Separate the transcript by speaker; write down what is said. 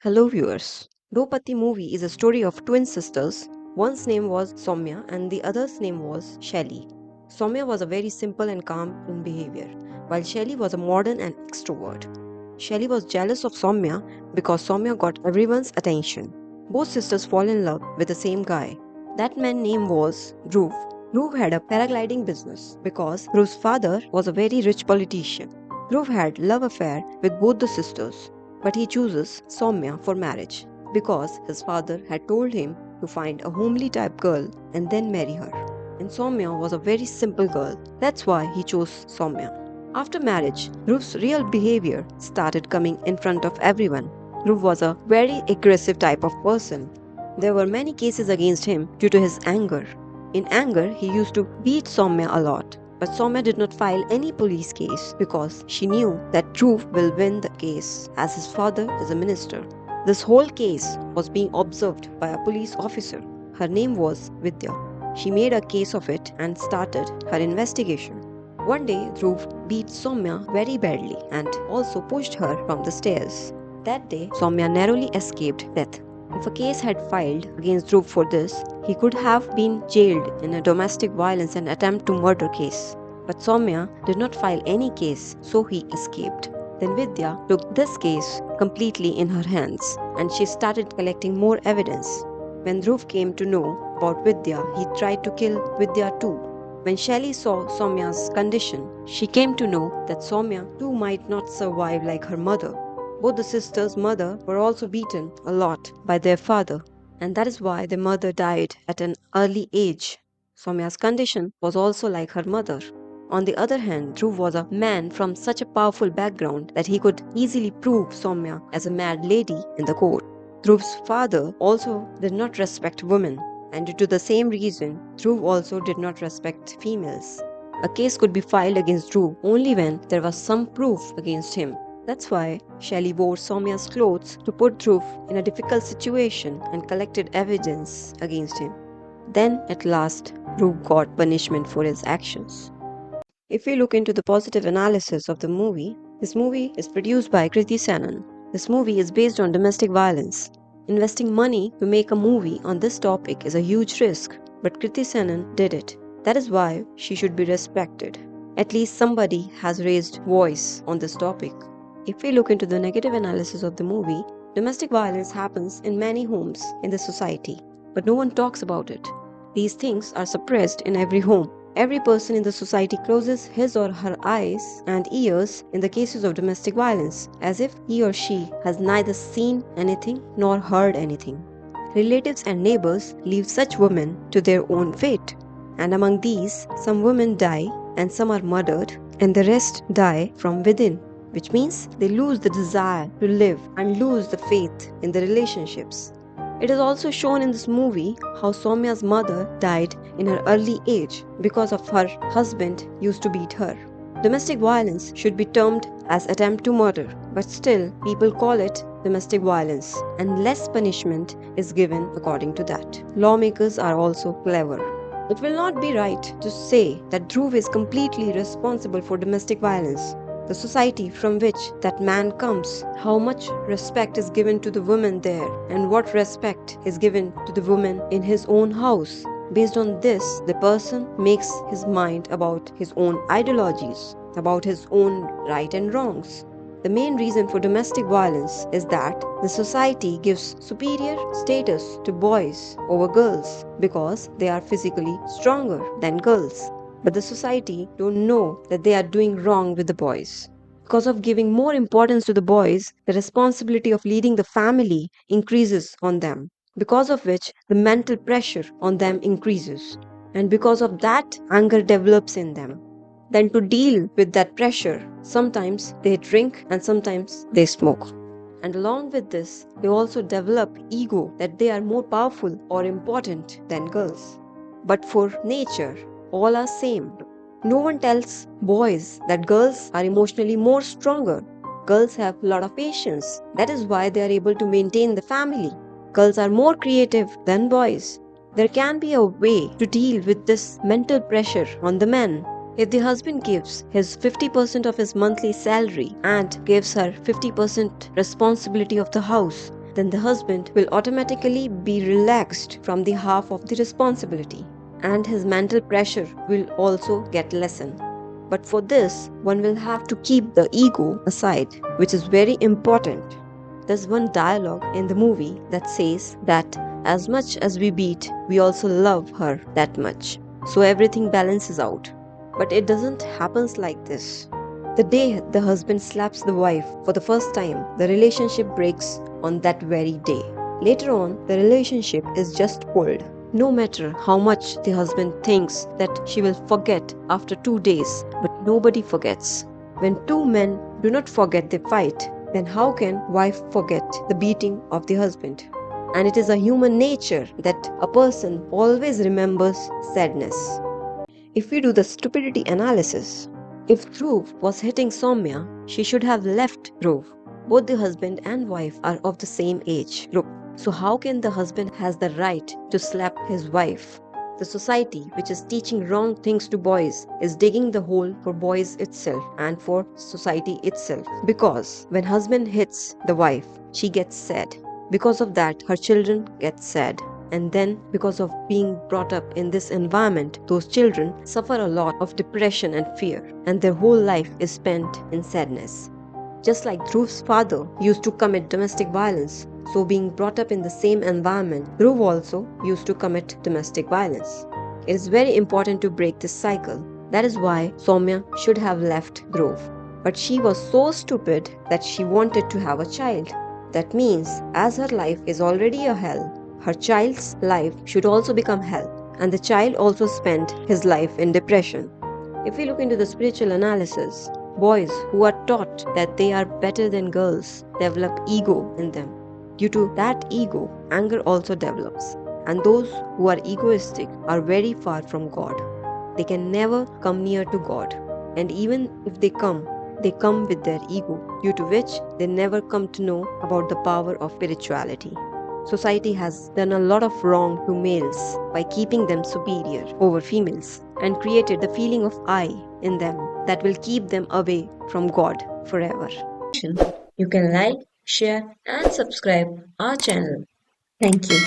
Speaker 1: Hello viewers. Though Patti Movie is a story of twin sisters, one's name was Soumya and the other's name was Shelly. Soumya was a very simple and calm in behavior, while Shelly was a modern and extrovert. Shelly was jealous of Soumya because Soumya got everyone's attention. Both sisters fall in love with the same guy. That man's name was Dhruv. Dhruv had a paragliding business because Dhruv's father was a very rich politician. Dhruv had love affair with both the sisters, but he chooses Soumya for marriage because his father had told him to find a homely type girl and then marry her. And Soumya was a very simple girl. That's why he chose Soumya. After marriage, Dhruv's real behavior started coming in front of everyone. Dhruv was a very aggressive type of person. There were many cases against him due to his anger. In anger, he used to beat Soumya a lot. But Soumya did not file any police case because she knew that Dhruv will win the case as his father is a minister. This whole case was being observed by a police officer. Her name was Vidya. She made a case of it and started her investigation. One day, Dhruv beat Soumya very badly and also pushed her from the stairs. That day, Soumya narrowly escaped death. If a case had filed against Dhruv for this, he could have been jailed in a domestic violence and attempt to murder case. But Soumya did not file any case, so he escaped. Then Vidya took this case completely in her hands and she started collecting more evidence. When Dhruv came to know about Vidya, he tried to kill Vidya too. When Shelly saw Soumya's condition, she came to know that Soumya too might not survive like her mother. Both the sisters' mother were also beaten a lot by their father, and that is why their mother died at an early age. Soumya's condition was also like her mother. On the other hand, Dhruv was a man from such a powerful background that he could easily prove Soumya as a mad lady in the court. Dhruv's father also did not respect women, and due to the same reason, Dhruv also did not respect females. A case could be filed against Dhruv only when there was some proof against him. That's why Shelly wore Soumya's clothes to put Dhruv in a difficult situation and collected evidence against him. Then, at last, Dhruv got punishment for his actions. If we look into the positive analysis of the movie, this movie is produced by Kriti Sanon. This movie is based on domestic violence. Investing money to make a movie on this topic is a huge risk, but Kriti Sanon did it. That is why she should be respected. At least somebody has raised voice on this topic. If we look into the negative analysis of the movie, domestic violence happens in many homes in the society, but no one talks about it. These things are suppressed in every home. Every person in the society closes his or her eyes and ears in the cases of domestic violence, as if he or she has neither seen anything nor heard anything. Relatives and neighbors leave such women to their own fate, and among these, some women die and some are murdered, and the rest die from within, which means they lose the desire to live and lose the faith in the relationships. It is also shown in this movie how Soumya's mother died in her early age because of her husband used to beat her. Domestic violence should be termed as attempt to murder, but still people call it domestic violence and less punishment is given according to that. Lawmakers are also clever. It will not be right to say that Dhruv is completely responsible for domestic violence. The society from which that man comes, how much respect is given to the woman there, and what respect is given to the woman in his own house. Based on this, the person makes his mind about his own ideologies, about his own right and wrongs. The main reason for domestic violence is that the society gives superior status to boys over girls because they are physically stronger than girls. But the society don't know that they are doing wrong with the boys. Because of giving more importance to the boys, the responsibility of leading the family increases on them, because of which the mental pressure on them increases. And because of that, anger develops in them. Then to deal with that pressure, sometimes they drink and sometimes they smoke. And along with this, they also develop ego that they are more powerful or important than girls. But for nature, all are same. No one tells boys that girls are emotionally more stronger. Girls have a lot of patience. That is why they are able to maintain the family. Girls are more creative than boys. There can be a way to deal with this mental pressure on the men. If the husband gives his 50% of his monthly salary and gives her 50% responsibility of the house, then the husband will automatically be relaxed from the half of the responsibility, and his mental pressure will also get lessened. But for this, one will have to keep the ego aside, which is very important. There's one dialogue in the movie that says that as much as we beat, we also love her that much. So everything balances out. But it doesn't happen like this. The day the husband slaps the wife for the first time, the relationship breaks on that very day. Later on, the relationship is just pulled. No matter how much the husband thinks that she will forget after 2 days, but nobody forgets. When two men do not forget the fight, then how can wife forget the beating of the husband? And it is a human nature that a person always remembers sadness. If we do the stupidity analysis, if Dhruv was hitting Soumya, she should have left Dhruv. Both the husband and wife are of the same age group. So how can the husband has the right to slap his wife? The society which is teaching wrong things to boys is digging the hole for boys itself and for society itself. Because when husband hits the wife, she gets sad. Because of that, her children get sad. And then, because of being brought up in this environment, those children suffer a lot of depression and fear, and their whole life is spent in sadness. Just like Dhruv's father used to commit domestic violence, so being brought up in the same environment, Dhruv also used to commit domestic violence. It is very important to break this cycle. That is why Soumya should have left Dhruv. But she was so stupid that she wanted to have a child. That means, as her life is already a hell, her child's life should also become hell, and the child also spent his life in depression. If we look into the spiritual analysis, boys who are taught that they are better than girls develop ego in them. Due to that ego, anger also develops, and those who are egoistic are very far from God. They can never come near to God, and even if they come with their ego, due to which they never come to know about the power of spirituality. Society has done a lot of wrong to males by keeping them superior over females and created the feeling of I in them that will keep them away from God forever. You can like, share, and subscribe our channel. Thank you.